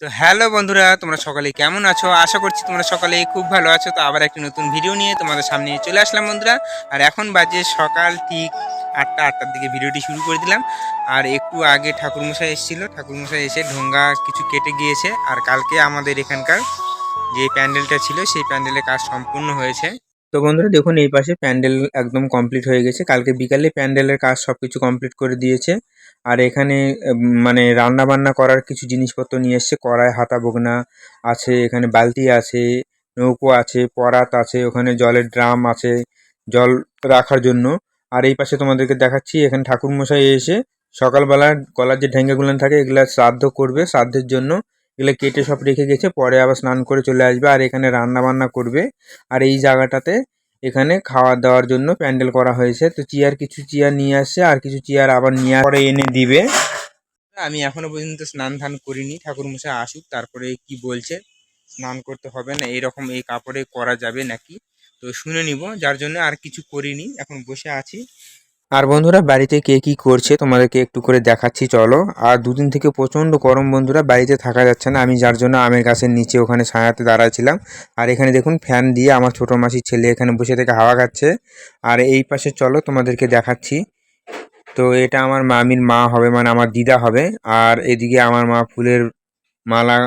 তো হ্যালো বন্ধুরা, তোমরা সকলে কেমন আছো? আশা করছি তোমরা সকলে খুব ভালো আছো। তো আবার একটি নতুন ভিডিও নিয়ে তোমাদের সামনে চলে আসলাম বন্ধুরা। আর এখন বাজে সকাল ঠিক 8টার দিকে ভিডিওটি শুরু করে দিলাম। আর একটু আগে ঠাকুরমশাই এসেছিল, ঠাকুরমশাই এসে ঢোঙ্গা কিছু কেটে গিয়েছে। আর কালকে আমাদের এখানকার যে প্যান্ডেলটা ছিল সেই প্যান্ডেলের কাজ সম্পূর্ণ হয়েছে। তো বন্ধুরা দেখুন, এই পাশে প্যান্ডেল একদম কমপ্লিট হয়ে গেছে। কালকে বিকালে প্যান্ডেলের কাজ সবকিছু কমপ্লিট করে দিয়েছে। আর এখানে মানে রান্না বান্না করার কিছু জিনিসপত্র নিয়ে এসছে। কড়াই, হাতা, বগনা আছে, এখানে বালতি আছে, নৌকো আছে, পরাত আছে, ওখানে জলের ড্রাম আছে জল রাখার জন্য। আর এই পাশে তোমাদেরকে দেখাচ্ছি, এখানে ঠাকুরমশাই এসে সকালবেলা গলার যে ঢেঙ্গাগুলো থাকে এগুলা শ্রাদ্ধ করবে, শ্রাদ্ধের জন্য এগুলো কেটে সব রেখে গেছে। পরে আবার স্নান করে চলে আসবে আর এখানে রান্না বান্না করবে। আর এই জায়গাটাতে এখানে খাওয়া দাওয়ার জন্য প্যান্ডেল করা হয়েছে। তো কিছু চেয়ার নিয়ে আসছে আর কিছু চেয়ার আবার নিয়ে পরে এনে দিবে। আমি এখনো পর্যন্ত স্নান ধান করিনি, ঠাকুর মশাই আসুক তারপরে কি বলছে। স্নান করতে হবে না এরকম এই কাপড়ে করা যাবে নাকি, তো শুনে নিব। যার জন্য আর কিছু করিনি, এখন বসে আছি। আর বন্ধুরা বাড়িতে কে কি করছে তোমাদেরকে একটু করে দেখাচ্ছি, চলো। আর দুদিন থেকে প্রচণ্ড গরম বন্ধুরা, বাড়িতে থাকা যাচ্ছে না। আমি যার জন্য আমের গাছের নিচে ওখানে ছায়াতে দাঁড়াচ্ছিলাম। আর এখানে দেখুন ফ্যান দিয়ে আমার ছোটো মাসির ছেলে এখানে বসে থেকে হাওয়া খাচ্ছে। আর এই পাশে চলো তোমাদেরকে দেখাচ্ছি। তো এটা আমার মামির মা হবে, মানে আমার দিদা হবে। আর এদিকে আমার মা ফুলের মালা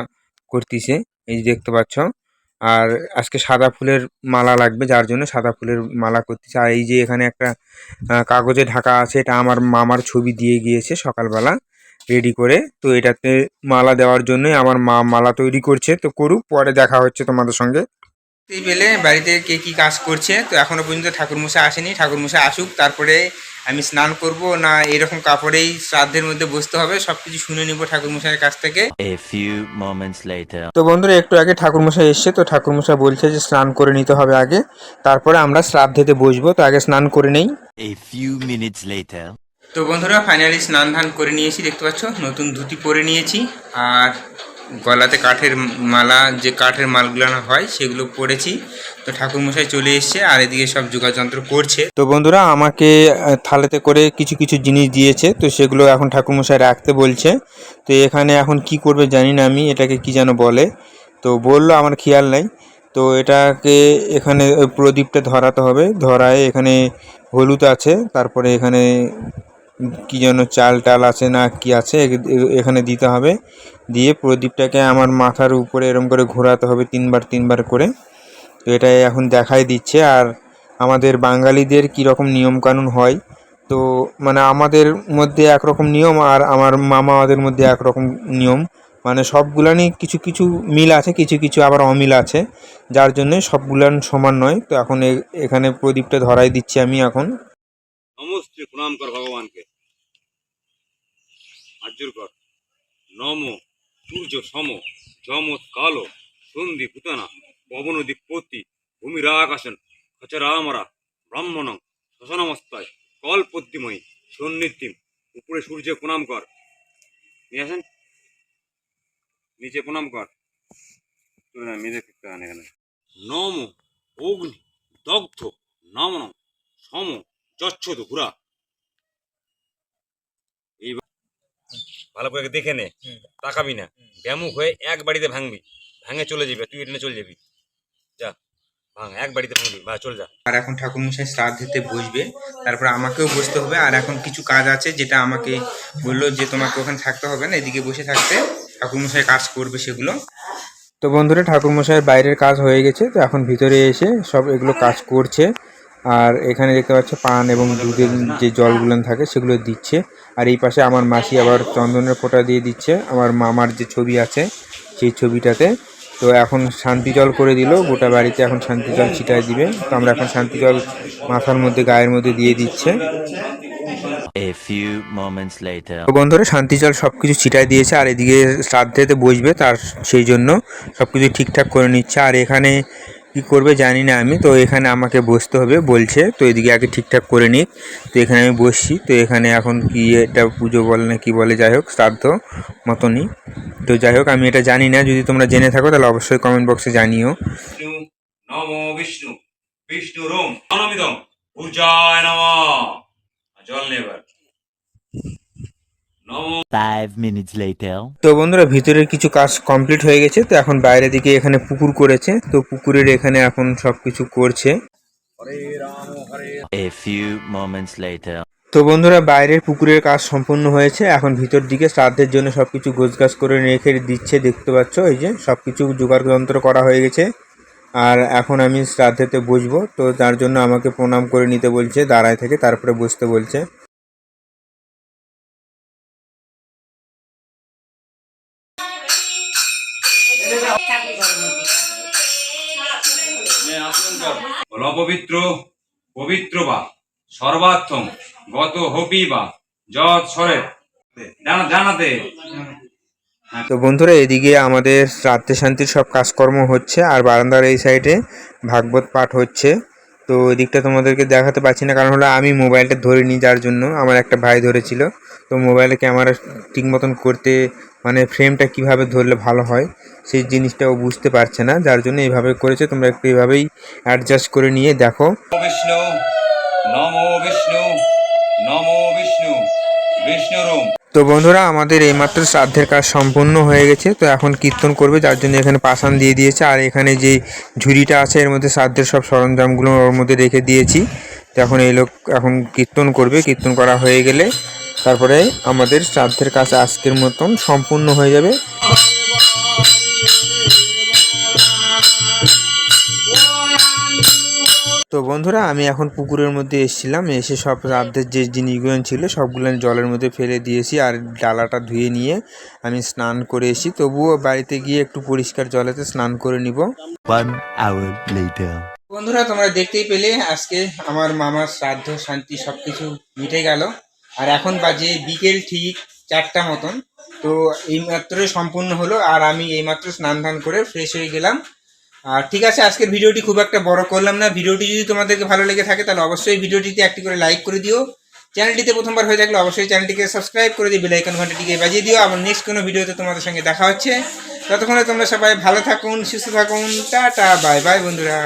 করতেছে, এই যে দেখতে পাচ্ছ। আর আজকে সাদা ফুলের মালা লাগবে, যার জন্য সাদা ফুলের মালা করতেছে। আর এই যে এখানে একটা কাগজে ঢাকা আছে, এটা আমার মামার ছবি দিয়ে গিয়েছে সকালবেলা রেডি করে। তো এটাতে মালা দেওয়ার জন্যই আমার মা মালা তৈরি করছে। তো করুক, পরে দেখা হচ্ছে তোমাদের সঙ্গে। এই বেলে বাড়িতে কে কি কাজ করছে। তো এখনো পর্যন্ত ঠাকুরমশাই আসেনি, ঠাকুরমশাই আসুক তারপরে আমি স্নান করব না এরকম কাপড়েই শ্রাদ্ধের মধ্যে বসতে হবে, সবকিছু শুনে নিব ঠাকুরমশাইয়ের কাছ থেকে। A few moments later. তো বন্ধুরা একটু আগে ঠাকুরমশাই এসছে, তো ঠাকুরমশাই বলছে যে স্নান করে নিতে হবে আগে, তারপরে আমরা শ্রাদ্ধেতে বসবো। তো আগে স্নান করে নেই। A few minutes later. তো বন্ধুরা ফাইনালি স্নান ধান করে নিয়েছি, দেখতে পাচ্ছ নতুন ধুতি পরে নিয়েছি। আর গলাতে কাঠের মালা, যে কাঠের মালগুলো হয় সেগুলো পরেছি। তো ঠাকুরমশাই চলে এসছে আর এদিকে সব যোগাযন্ত্র করছে। তো বন্ধুরা আমাকে থালাতে করে কিছু কিছু জিনিস দিয়েছে, তো সেগুলো এখন ঠাকুরমশাই রাখতে বলছে। তো এখানে এখন কি করবে জানি না আমি, এটাকে কি যেন বলে, তো বললো আমার খেয়াল নাই। তো এটাকে এখানে ওই প্রদীপটা ধরাতে হবে, ধরায় এখানে হলুদ আছে, তারপরে এখানে কি যেন চাল টাল আছে না কি আছে এখানে দিতে হবে। দিয়ে প্রদীপটাকে আমার মাথার উপরে এরম করে ঘোরাতে হবে তিনবার তিনবার করে। তো এটাই এখন দেখাই দিচ্ছে। আর আমাদের বাঙালিদের কীরকম নিয়মকানুন হয়, তো মানে আমাদের মধ্যে একরকম নিয়ম আর আমার মামাদের মধ্যে একরকম নিয়ম, মানে সবগুলানই কিছু কিছু মিল আছে, কিছু কিছু আবার অমিল আছে, যার জন্যে সবগুলান সমান নয়। তো এখন এখানে প্রদীপটা ধরাই দিচ্ছি আমি এখন। নমস্তে, প্রণাম কর ভগবানকে, আর্যর কর। নম সূর্য সম যম কালো সন্ধি পুতনা পবন দীপতি ভূমিরাকাশন খচরামরা ব্রাহ্মণং শ্মশানমস্তায় কল্পদ্যিময়ী সন্নিধিম। উপরে সূর্যে প্রণাম কর, নিয়ে আসেন, নিচে প্রণাম কর। এখানে নম অগ্নি দগ্ধ নমনং সম যচ্ছদ ঘুরা। ভালো করে দেখে নে, তাকাবি না, ব্যামুখ হয়ে এক বাড়িতে ভাঙবি, ভাঙে চলে যাবি, তুই এটা চলে যাবি, যা ভাঙ, এক বাড়িতে ভাঙবি, বা চল যা। আর এখন ঠাকুরমশাই শ্রাদ্ধেতে বসবে, তারপর আমাকেও বসতে হবে। আর এখন কিছু কাজ আছে যেটা আমাকে বললো যে তোমাকে ওখানে থাকতে হবে না, এদিকে বসে থাকতে, ঠাকুরমশাই কাজ করবে সেগুলো। তো বন্ধুরা ঠাকুরমশাইয়ের বাইরের কাজ হয়ে গেছে, তো এখন ভিতরে এসে সব এগুলো কাজ করছে। আর এখানে দেখতে পাচ্ছ পান এবং দুধের যে জলগুলো থাকে সেগুলো দিচ্ছে। আর এই পাশে আমার মাসি আবার চন্দনের ফোঁটা দিয়ে দিচ্ছে আমার মামার যে ছবি আছে সেই ছবিটাতে। তো এখন শান্তি জল করে দিল গোটা বাড়িতে, এখন শান্তি জল ছিটায় দিবে। তো আমরা এখন শান্তি জল মাথার মধ্যে গায়ের মধ্যে দিয়ে দিচ্ছে। A few moments later. তো বন্ধুরা শান্তি জল সব কিছু ছিটায় দিয়েছে আর এদিকে শ্রাদ্ধেতে বসবে, তার সেই জন্য সব কিছু ঠিকঠাক করে নিচ্ছে। আর এখানে কি করবে জানি না আমি, তো এখানে আমাকে বসতে হবে বলছে। তো এদিকে আগে ঠিকঠাক করে নিক। তো এখানে আমি বসছি। তো এখানে এখন কি এটা পুজো বলে না কি বলে, যাই হোক শ্রাদ্ধ মতনই। তো যাই হোক আমি এটা জানি না, যদি তোমরা জেনে থাকো তাহলে অবশ্যই কমেন্ট বক্সে জানিও। নম বিষ্ণু বিষ্ণু রোম অনমিদম পূজায় নম। জল নেবার 5 minutes later. তো বন্ধুরা ভিতরের কিছু কাজ কমপ্লিট হয়ে গেছে, তো এখন বাইরের দিকে এখানে পুকুর করেছে, তো পুকুরের এখানে এখন সবকিছু করছে। A few moments later. তো বন্ধুরা বাইরের পুকুরের কাজ সম্পূর্ণ হয়েছে, এখন ভিতর দিকে শ্রাদ্ধের জন্য সবকিছু গোছগাছ করে রেখে দিচ্ছে, দেখতে পাচ্ছ এই যে সবকিছু জোগাড় যন্ত্র করা হয়ে গেছে। আর এখন আমি শ্রাদ্ধেতে বসবো, তো তার জন্য আমাকে প্রণাম করে নিতে বলছে, দাঁড়ায় থেকে তারপরে বসতে বলছে। বল অপবিত্র পবিত্র বা সর্বাত্মম গত হপি বা যৎ সরে জানাতে। তো বন্ধুরা এদিকে আমাদের শ্রাদ্ধে শান্তির সব কাজকর্ম হচ্ছে, আর বারান্দার এই সাইডে ভাগবত পাঠ হচ্ছে। তো ওই দিকটা তোমাদেরকে দেখাতে পারছি না, কারণ হলো আমি মোবাইলটা ধরিনি, যার জন্য আমার একটা ভাই ধরেছিল। তো মোবাইলে ক্যামেরা ঠিক মতন করতে মানে ফ্রেমটা কিভাবে ধরলে ভালো হয় সেই জিনিসটা ও বুঝতে পারছে না, যার জন্য এইভাবে করেছে। তোমরা একটু এইভাবেই অ্যাডজাস্ট করে নিয়ে দেখো। বিষ্ণু নমো বিষ্ণু নমো বিষ্ণু বিষ্ণুরূপ। তো বন্ধুরা আমাদের এইমাত্র শ্রাদ্ধের কাজ সম্পূর্ণ হয়ে গেছে, তো এখন কীর্তন করবে, যার জন্য এখানে পাশান দিয়ে দিয়েছে। আর এখানে যে ঝুড়িটা আছে এর মধ্যে শ্রাদ্ধের সব সরঞ্জামগুলো ওর মধ্যে রেখে দিয়েছি। তো এখন এই লোক এখন কীর্তন করবে, কীর্তন করা হয়ে গেলে তারপরে আমাদের শ্রাদ্ধের কাজ আজকের মতন সম্পূর্ণ হয়ে যাবে। তো বন্ধুরা আমি এখন পুকুরের মধ্যে এসেছিলাম, এসে সব শ্রাদ্ধের যে জিনিসগুলো ছিল সবগুলো জলের মধ্যে ফেলে দিয়েছি, আর ডালাটা ধুয়ে নিয়ে আমি স্নান করে এসেছি। তবুও বাড়িতে গিয়ে একটু পরিষ্কার জলেতে স্নান করে নিব। 1 hour later. বন্ধুরা তোমরা দেখতেই পেলে আজকে আমার মামার শ্রাদ্ধ শান্তি সবকিছু মিটে গেল, আর এখন বাজে বিকেল ঠিক 4টা মতন। তো এইমাত্রই সম্পূর্ণ হলো, আর আমি এইমাত্র স্নান ধান করে ফ্রেশ হয়ে গেলাম। আর ঠিক আছে, আজকের ভিডিওটি খুব একটা বড় করলাম না। ভিডিওটি যদি তোমাদেরকে ভালো লেগে থাকে তাহলে অবশ্যই ভিডিওটিতে একটি করে লাইক করে দিও। চ্যানেলটিতে প্রথমবার হয়ে থাকলে অবশ্যই চ্যানেলটিকে সাবস্ক্রাইব করে দিয়ে বেল আইকন ঘন্টাটিকে বাজিয়ে দিও। আবার নেক্সট কোনো ভিডিওতে তোমাদের সঙ্গে দেখা হচ্ছে। ততক্ষণে তোমরা সবাই ভালো থাকুন, সুস্থ থাকুন, টাটা বাই বাই বন্ধুরা।